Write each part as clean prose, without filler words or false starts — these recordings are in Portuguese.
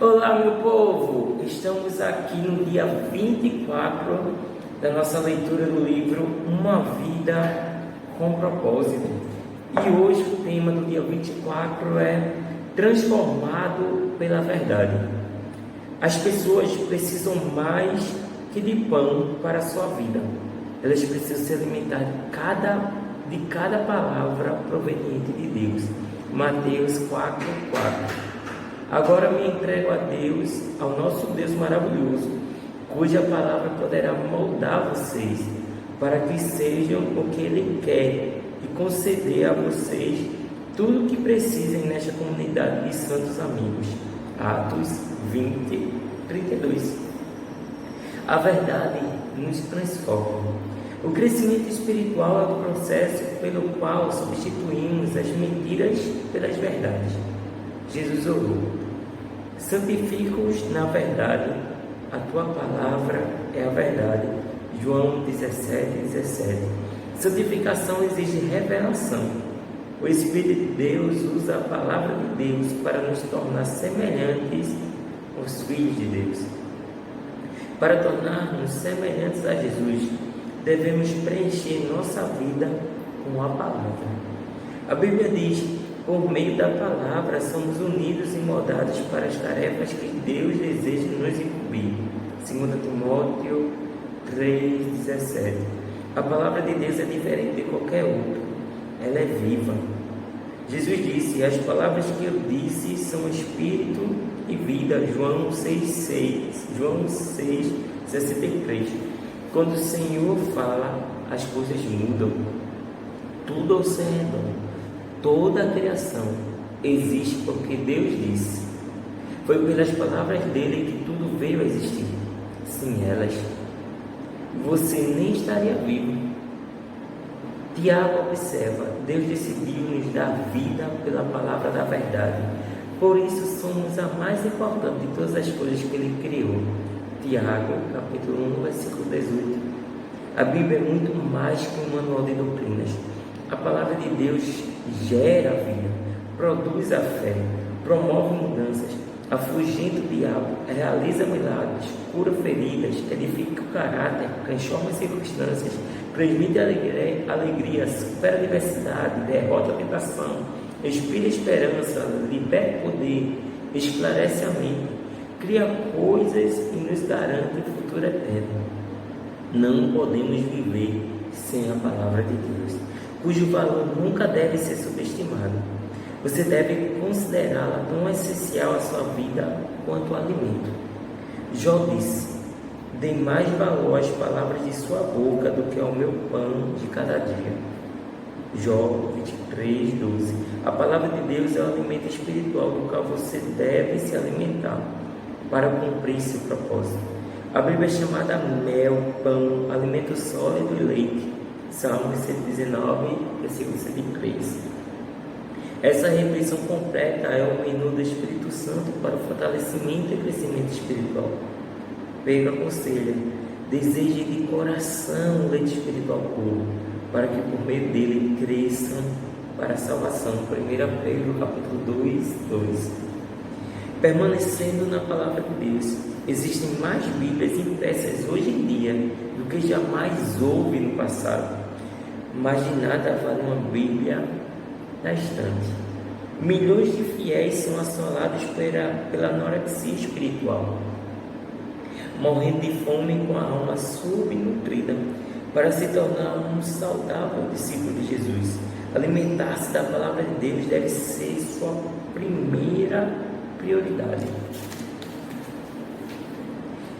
Olá, meu povo! Estamos aqui no dia 24 da nossa leitura do livro Uma Vida com Propósito. E hoje o tema do dia 24 é Transformado pela Verdade. As pessoas precisam mais que de pão para a sua vida. Elas precisam se alimentar de cada palavra proveniente de Deus. Mateus 4:4. Agora me entrego a Deus, ao nosso Deus maravilhoso, cuja palavra poderá moldar vocês, para que sejam o que Ele quer e conceder a vocês tudo o que precisem nesta comunidade de santos amigos. Atos 20:32. A verdade nos transforma. O crescimento espiritual é o processo pelo qual substituímos as mentiras pelas verdades. Jesus orou: santifica-os na verdade, a tua palavra é a verdade. João 17:17. Santificação exige revelação. O Espírito de Deus usa a palavra de Deus para nos tornar semelhantes aos filhos de Deus. Para tornar-nos semelhantes a Jesus, devemos preencher nossa vida com a palavra. A Bíblia diz: por meio da palavra somos unidos e moldados para as tarefas que Deus deseja nos incumbir. 2 Timóteo 3:17. A palavra de Deus é diferente de qualquer outra. Ela é viva. Jesus disse: as palavras que eu disse são espírito e vida. João 6:63. Quando o Senhor fala, as coisas mudam. Tudo ao seu redor, toda a criação existe porque Deus disse. Foi pelas palavras dele que tudo veio a existir. Sem elas, você nem estaria vivo. Tiago observa: Deus decidiu nos dar vida pela palavra da verdade. Por isso somos a mais importante de todas as coisas que ele criou. Tiago, capítulo 1, versículo 18. A Bíblia é muito mais que um manual de doutrinas. A palavra de Deus gera vida, produz a fé, promove mudanças, afugenta o diabo, realiza milagres, cura feridas, edifica o caráter, transforma as circunstâncias, transmite alegria, supera a adversidade, derrota a tentação, inspira esperança, libera poder, esclarece a mente, cria coisas e nos garante o futuro eterno. Não podemos viver sem a palavra de Deus, cujo valor nunca deve ser subestimado. Você deve considerá-la tão essencial à sua vida quanto o alimento. Jó disse: dê mais valor às palavras de sua boca do que ao meu pão de cada dia. Jó 23:12. A palavra de Deus é o alimento espiritual do qual você deve se alimentar para cumprir seu propósito. A Bíblia é chamada mel, pão, alimento sólido e leite. Salmo 119, versículo 103. Essa refeição completa é o menu do Espírito Santo para o fortalecimento e crescimento espiritual. Pega conselho, deseje de coração o leite espiritual puro, para que por meio dele cresçam para a salvação. 1 Pedro capítulo 2:2. Permanecendo na palavra de Deus. Existem mais Bíblias impressas hoje em dia do que jamais houve no passado. Mas de nada vale uma Bíblia na estante. Milhões de fiéis são assolados pela anorexia espiritual, morrendo de fome com a alma subnutrida. Para se tornar um saudável discípulo de Jesus, alimentar-se da palavra de Deus deve ser sua primeira prioridade.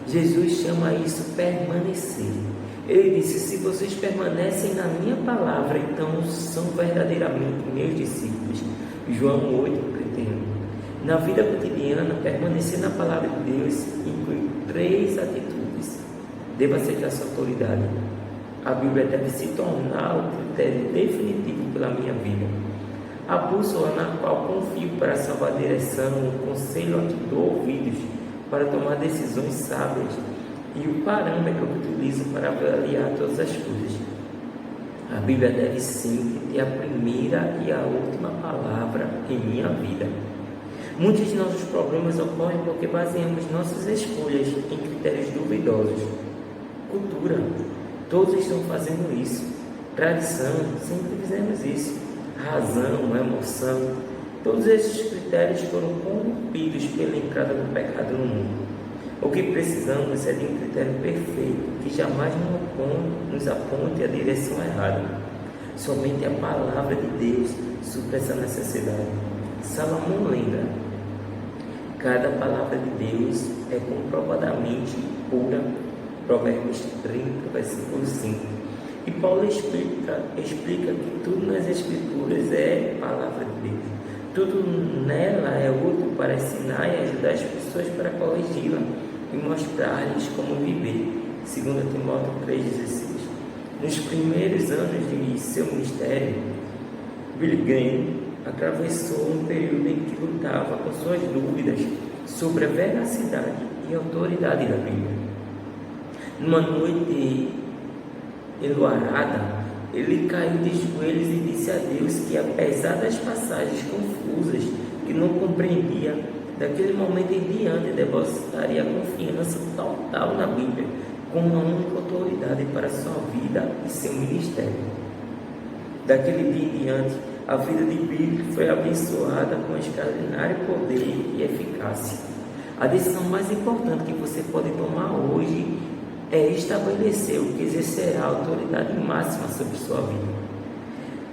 Jesus chama isso permanecer. Ele disse: se vocês permanecem na minha palavra, então são verdadeiramente meus discípulos. João 8:31. Na vida cotidiana, permanecer na palavra de Deus inclui 3 atitudes. Devo aceitar sua autoridade. A Bíblia deve se tornar o critério definitivo pela minha vida. A bússola na qual confio para salvar a direção, o conselho a que dou ouvidos para tomar decisões sábias e o parâmetro que utilizo para avaliar todas as coisas. A Bíblia deve sempre ter a primeira e a última palavra em minha vida. Muitos de nossos problemas ocorrem porque baseamos nossas escolhas em critérios duvidosos. Cultura, todos estão fazendo isso. Tradição, sempre fizemos isso. Razão, emoção, todos esses critérios foram corrompidos pela entrada do pecado no mundo. O que precisamos é de um critério perfeito, que jamais nos aponte a direção errada. Somente a palavra de Deus supre essa necessidade. Salomão lembra: cada palavra de Deus é comprovadamente pura. Provérbios 30, versículo 5. E Paulo explica que tudo nas Escrituras é palavra de Deus. Tudo nela é útil para ensinar e ajudar as pessoas para corrigi-la e mostrar-lhes como viver. 2 Timóteo 3,16. Nos primeiros anos de seu ministério, Billy Graham atravessou um período em que lutava com suas dúvidas sobre a veracidade e autoridade da Bíblia. Numa noite enluarada, ele caiu de joelhos e disse a Deus que, apesar das passagens confusas que não compreendia, daquele momento em diante depositaria confiança total na Bíblia como a única autoridade para sua vida e seu ministério. Daquele dia em diante, a vida de Billy foi abençoada com extraordinário poder e eficácia. A decisão mais importante que você pode tomar hoje é estabelecer o que exercerá a autoridade máxima sobre sua vida.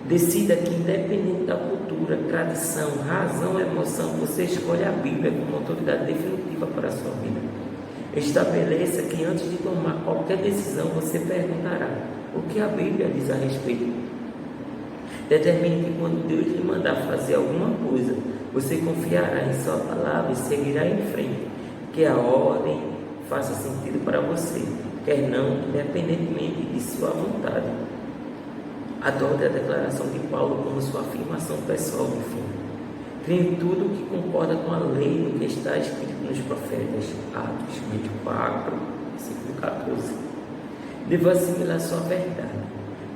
Decida que, independente da cultura, tradição, razão ou emoção, você escolhe a Bíblia como autoridade definitiva para a sua vida. Estabeleça que, antes de tomar qualquer decisão, você perguntará: o que a Bíblia diz a respeito? Determine que, quando Deus lhe mandar fazer alguma coisa, você confiará em sua palavra e seguirá em frente, que a ordem faça sentido para você, quer não, independentemente de sua vontade. Adote a declaração de Paulo como sua afirmação pessoal do fim. Crê em tudo que concorda com a lei no que está escrito nos profetas. Atos 24, versículo 14. Deva assimilar sua verdade.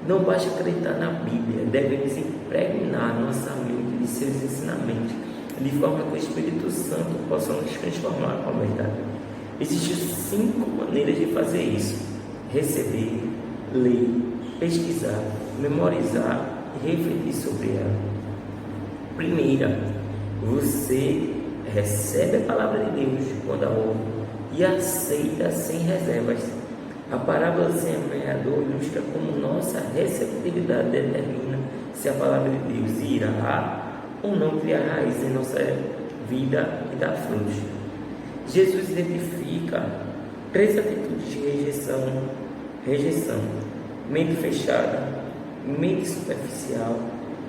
Não basta acreditar na Bíblia, devemos impregnar nossa mente de seus ensinamentos, de forma que o Espírito Santo possa nos transformar com a verdade. Existem 5 maneiras de fazer isso: receber, ler, pesquisar, memorizar e refletir sobre ela. Primeira, você recebe a palavra de Deus quando a ouve e aceita sem reservas. A parábola do semeador ilustra como nossa receptividade determina se a palavra de Deus irá ou não criar raiz em nossa vida e dar frutos. Jesus identifica 3 atitudes de rejeição: mente fechada, mente superficial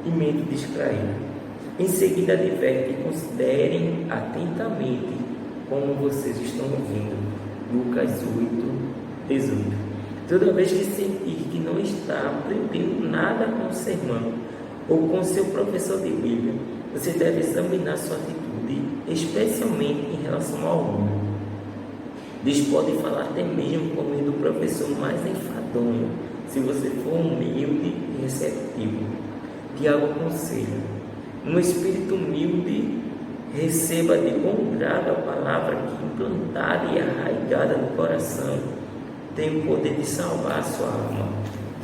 e mente distraída. Em seguida adverte: considerem atentamente como vocês estão ouvindo. Lucas 8, 18. Toda vez que sentir que não está aprendendo nada com o sermão ou com seu professor de Bíblia, você deve examinar sua atitude, especialmente em relação ao orgulho. Deus pode falar até mesmo por meio do professor mais enfadonho, se você for humilde e receptivo. Tiago aconselha: no espírito humilde, receba de bom grado a palavra que, implantada e arraigada no coração, tem o poder de salvar a sua alma.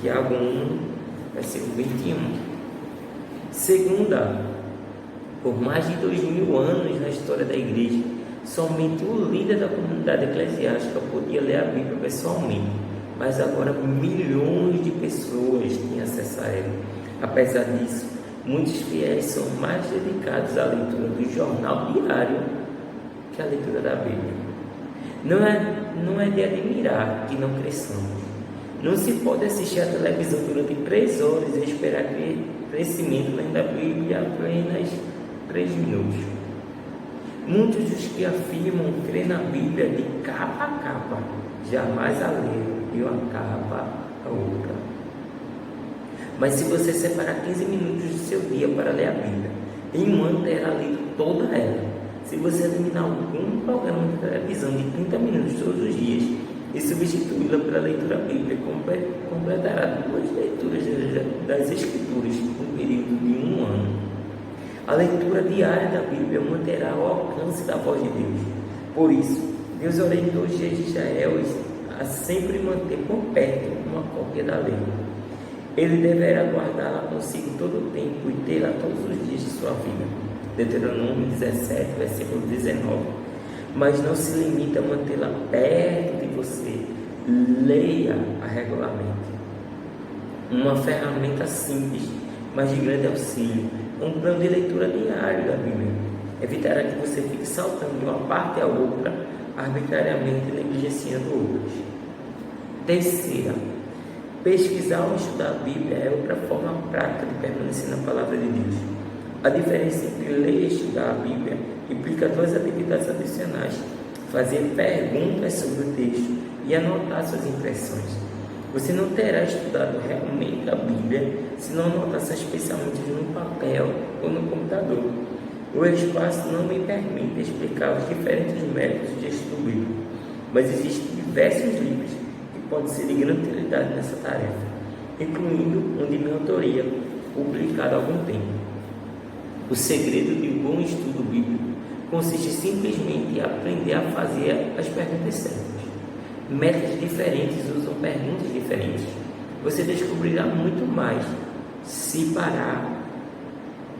Tiago 1, versículo 21. Segunda, por mais de 2000 anos na história da igreja, somente o líder da comunidade eclesiástica podia ler a Bíblia pessoalmente, mas agora milhões de pessoas têm acesso a ela. Apesar disso, muitos fiéis são mais dedicados à leitura do jornal diário que à leitura da Bíblia. Não é de admirar que não cresçamos. Não se pode assistir à televisão durante 3 horas e esperar crescimento lendo a Bíblia apenas 3 minutos. Muitos dos que afirmam crer na Bíblia de capa a capa, jamais a leram de uma capa a outra. Mas se você separar 15 minutos do seu dia para ler a Bíblia, em um ano terá lido toda ela. Se você eliminar algum programa de televisão de 30 minutos todos os dias e substituí-la pela leitura bíblica, completará 2 leituras das Escrituras no período de 1 ano. A leitura diária da Bíblia manterá o alcance da voz de Deus. Por isso, Deus orientou os reis de Israel a sempre manter por perto uma cópia da lei. Ele deverá guardá-la consigo todo o tempo e tê-la todos os dias de sua vida. Deuteronômio 17, versículo 19. Mas não se limita a mantê-la perto de você. Leia-a regularmente. Uma ferramenta simples, mas de grande auxílio. Um plano de leitura diário da Bíblia evitará que você fique saltando de uma parte a outra, arbitrariamente negligenciando outras. Terceira, pesquisar ou estudar a Bíblia é outra forma prática de permanecer na palavra de Deus. A diferença entre ler e estudar a Bíblia implica duas atividades adicionais: fazer perguntas sobre o texto e anotar suas impressões. Você não terá estudado realmente a Bíblia se não anotar seus pensamentos no papel ou no computador. O espaço não me permite explicar os diferentes métodos de estudo bíblico, mas existem diversos livros que podem ser de grande utilidade nessa tarefa, incluindo um de minha autoria, publicado há algum tempo. O segredo de um bom estudo bíblico consiste simplesmente em aprender a fazer as perguntas certas. Métodos diferentes usam perguntas diferentes. Você descobrirá muito mais se parar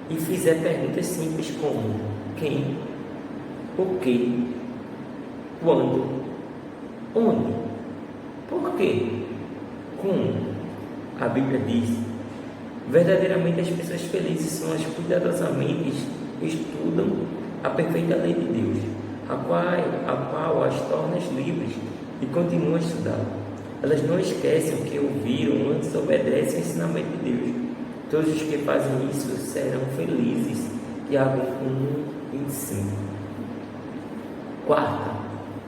e fizer perguntas simples como quem, o que, quando, onde, por quê, como. A Bíblia diz: verdadeiramente as pessoas felizes são as que cuidadosamente estudam a perfeita lei de Deus, a qual as torna livres e continuam a estudar. Elas não esquecem o que ouviram, antes obedecem ao ensinamento de Deus. Todos os que fazem isso serão felizes. Tiago 1:25. Quarta,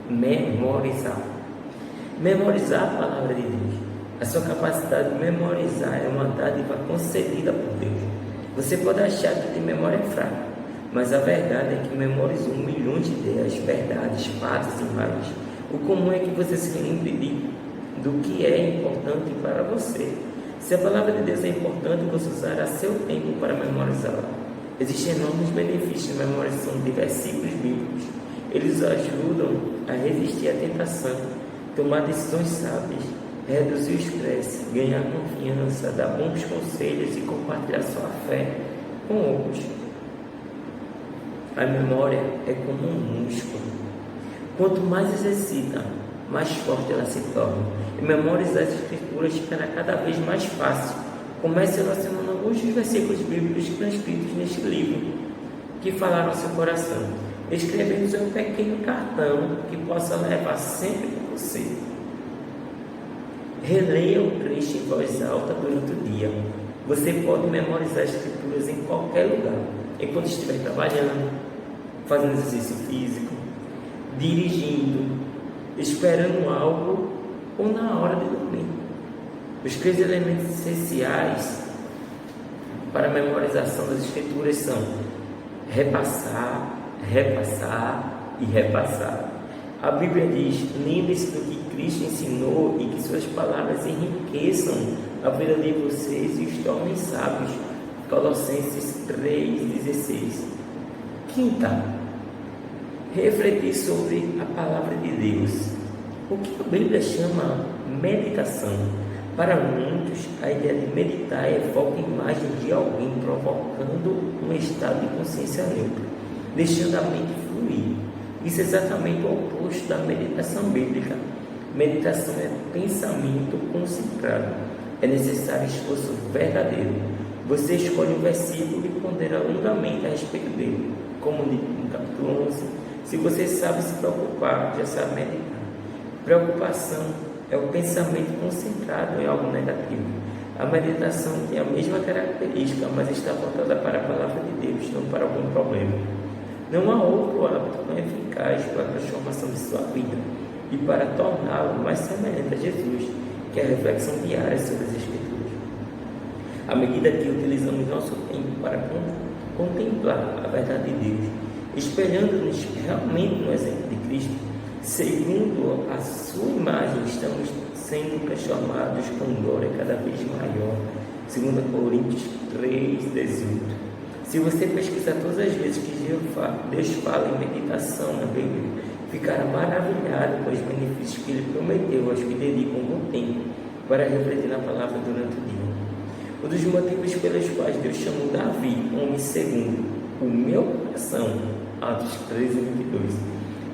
memorizar. Memorizar a palavra de Deus. A sua capacidade de memorizar é uma dádiva concedida por Deus. Você pode achar que tem memória fraca, mas a verdade é que memorizou milhões de ideias, verdades, fatos e imagens. O comum é que você se lembre do que é importante para você. Se a palavra de Deus é importante, você usará seu tempo para memorizá-la. Existem enormes benefícios na memorização de versículos bíblicos. Eles ajudam a resistir à tentação, tomar decisões sábias, reduzir o estresse, ganhar confiança, dar bons conselhos e compartilhar sua fé com outros. A memória é como um músculo. Quanto mais exercita, mais forte ela se torna. E memorizar as escrituras ficará cada vez mais fácil. Comece relacionando alguns dos versículos bíblicos transcritos neste livro que falaram ao seu coração, escrevendo em um pequeno cartão que possa levar sempre com você. Releia o trecho em voz alta durante o dia. Você pode memorizar as escrituras em qualquer lugar, enquanto estiver trabalhando, fazendo exercício físico, dirigindo, esperando algo ou na hora de dormir. Os 3 elementos essenciais para a memorização das escrituras são repassar, repassar e repassar. A Bíblia diz: lembre-se do que Cristo ensinou e que suas palavras enriqueçam a vida de vocês e os tornem sábios. Colossenses 3,16. Quinta, refletir sobre a palavra de Deus. O que a Bíblia chama meditação. Para muitos, a ideia de meditar evoca a imagem de alguém provocando um estado de consciência neutra, deixando a mente fluir. Isso é exatamente o oposto da meditação bíblica. Meditação é pensamento concentrado. É necessário esforço verdadeiro. Você escolhe um versículo e pondera longamente a respeito dele, como no capítulo 11. Se você sabe se preocupar, já sabe meditar. Preocupação é o pensamento concentrado em algo negativo. A meditação tem a mesma característica, mas está voltada para a palavra de Deus, não para algum problema. Não há outro hábito tão eficaz para a transformação de sua vida e para torná-lo mais semelhante a Jesus, que é a reflexão diária sobre as Escrituras. À medida que utilizamos nosso tempo para contemplar a verdade de Deus, espelhando-nos realmente no exemplo de Cristo, segundo a sua imagem, estamos sendo transformados com glória cada vez maior. 2 Coríntios 3,18. Se você pesquisar todas as vezes que Deus fala em meditação na Bíblia, ficará maravilhado com os benefícios que Ele prometeu aos que dedicam algum tempo para refletir na palavra durante o dia. Um dos motivos pelos quais Deus chamou Davi, homem segundo o meu coração, Atos 13:22,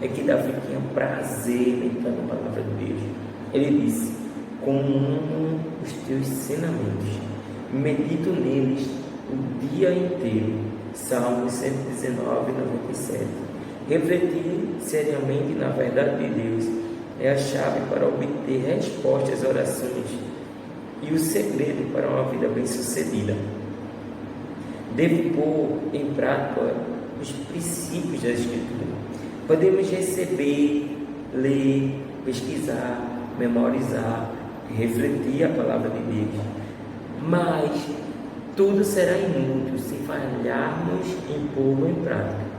é que Davi tinha prazer em meditar na palavra de Deus. Ele disse: como amo os teus ensinamentos, medito neles o dia inteiro. Salmos 119:97. Refletir seriamente na verdade de Deus é a chave para obter respostas às orações e o segredo para uma vida bem-sucedida. Devo pôr em prática os princípios da Escritura. Podemos receber, ler, pesquisar, memorizar, refletir a palavra de Deus, mas tudo será inútil se falharmos em pô-lo em prática.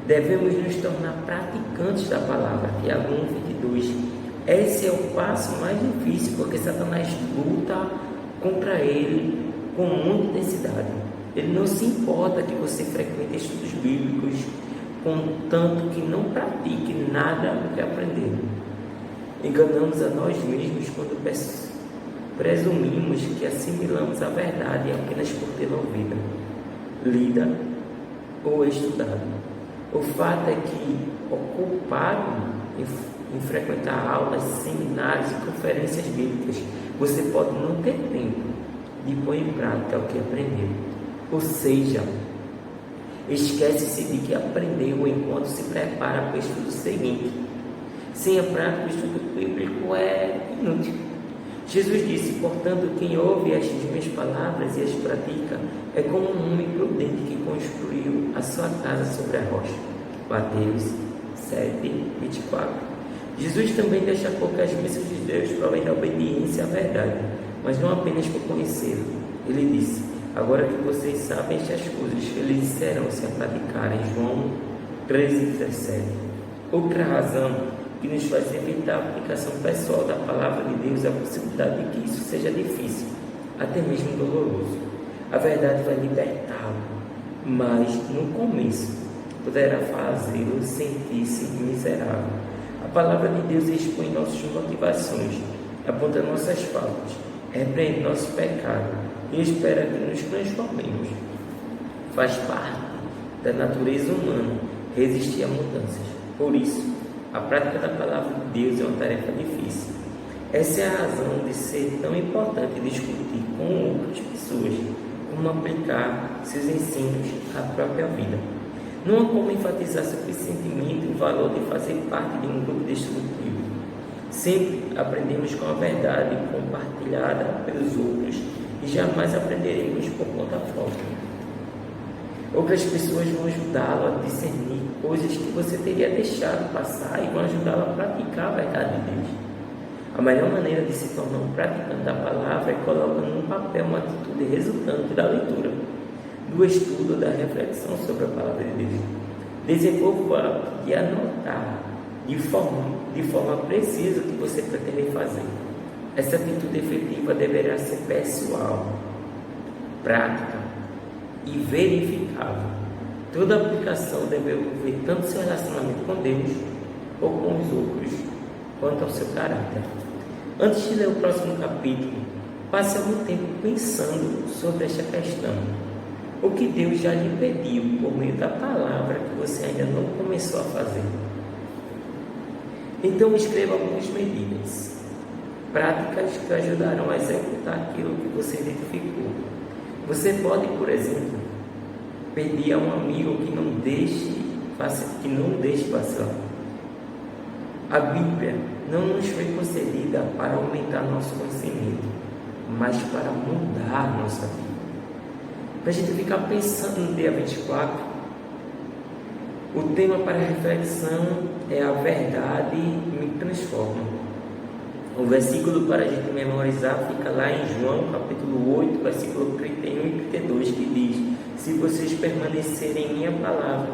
Devemos nos tornar praticantes da palavra. Tiago 1:22. Esse é o passo mais difícil, porque Satanás luta contra ele com muita intensidade. Ele não se importa que você frequente estudos bíblicos, contanto que não pratique nada do que aprendeu. Enganamos a nós mesmos quando presumimos que assimilamos a verdade apenas por tê-la ouvida, lida ou estudado. O fato é que, ocupado em frequentar aulas, seminários e conferências bíblicas, você pode não ter tempo de pôr em prática o que aprendeu. Ou seja, esquece-se de que aprendeu enquanto se prepara para o estudo seguinte. Sem a prática, o estudo bíblico é inútil. Jesus disse: portanto, quem ouve estas minhas palavras e as pratica é como um homem prudente que construiu a sua casa sobre a rocha. Mateus 7:24. Jesus também deixa claro que as bênçãos de Deus provêm da obediência à verdade, mas não apenas por conhecê-lo. Ele disse: agora que vocês sabem estas coisas, felizes serão se a praticarem. João 13:17. Outra razão que nos faz evitar a aplicação pessoal da palavra de Deus é a possibilidade de que isso seja difícil, até mesmo doloroso. A verdade vai libertá-lo, mas no começo poderá fazê-lo sentir-se miserável. A palavra de Deus expõe nossas motivações, aponta nossas faltas, repreende nosso pecado e espera que nos transformemos. Faz parte da natureza humana resistir a mudanças. Por isso, a prática da palavra de Deus é uma tarefa difícil. Essa é a razão de ser tão importante discutir com outras pessoas como aplicar seus ensinos à própria vida. Não há como enfatizar suficientemente o valor de fazer parte de um grupo destrutivo. Sempre aprendemos com a verdade compartilhada pelos outros e jamais aprenderemos por conta própria. Outras pessoas vão ajudá-lo a discernir coisas que você teria deixado passar e vão ajudá-lo a praticar a verdade de Deus. A melhor maneira de se tornar um praticante da palavra é colocando no papel uma atitude resultante da leitura, do estudo, da reflexão sobre a palavra de Deus. Desenvolva o hábito de anotar de forma precisa o que você pretende fazer. Essa atitude efetiva deverá ser pessoal, prática e verificável. Toda aplicação deve envolver tanto seu relacionamento com Deus ou com os outros, quanto ao seu caráter. Antes de ler o próximo capítulo, passe algum tempo pensando sobre esta questão. O que Deus já lhe pediu por meio da palavra que você ainda não começou a fazer. Então escreva algumas medidas, práticas que ajudarão a executar aquilo que você identificou. Você pode, por exemplo, pedir a um amigo que não deixe vacilar. A Bíblia não nos foi concedida para aumentar nosso conhecimento, mas para mudar nossa vida. Para a gente ficar pensando no dia 24, o tema para reflexão é a verdade me transforma. O versículo para a gente memorizar fica lá em João, capítulo 8, versículo 31 e 32, que diz: se vocês permanecerem em minha palavra,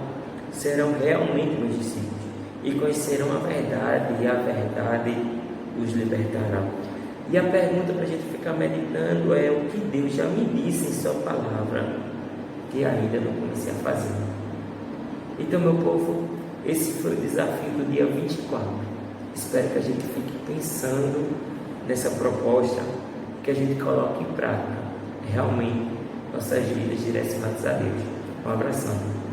serão realmente meus discípulos, e conhecerão a verdade, e a verdade os libertará. E a pergunta para a gente ficar meditando é: o que Deus já me disse em sua palavra que ainda não comecei a fazer. Então, meu povo, esse foi o desafio do dia 24. Espero que a gente fique pensando nessa proposta, que a gente coloque em prática realmente nossas vidas direcionadas a Deus. Um abração.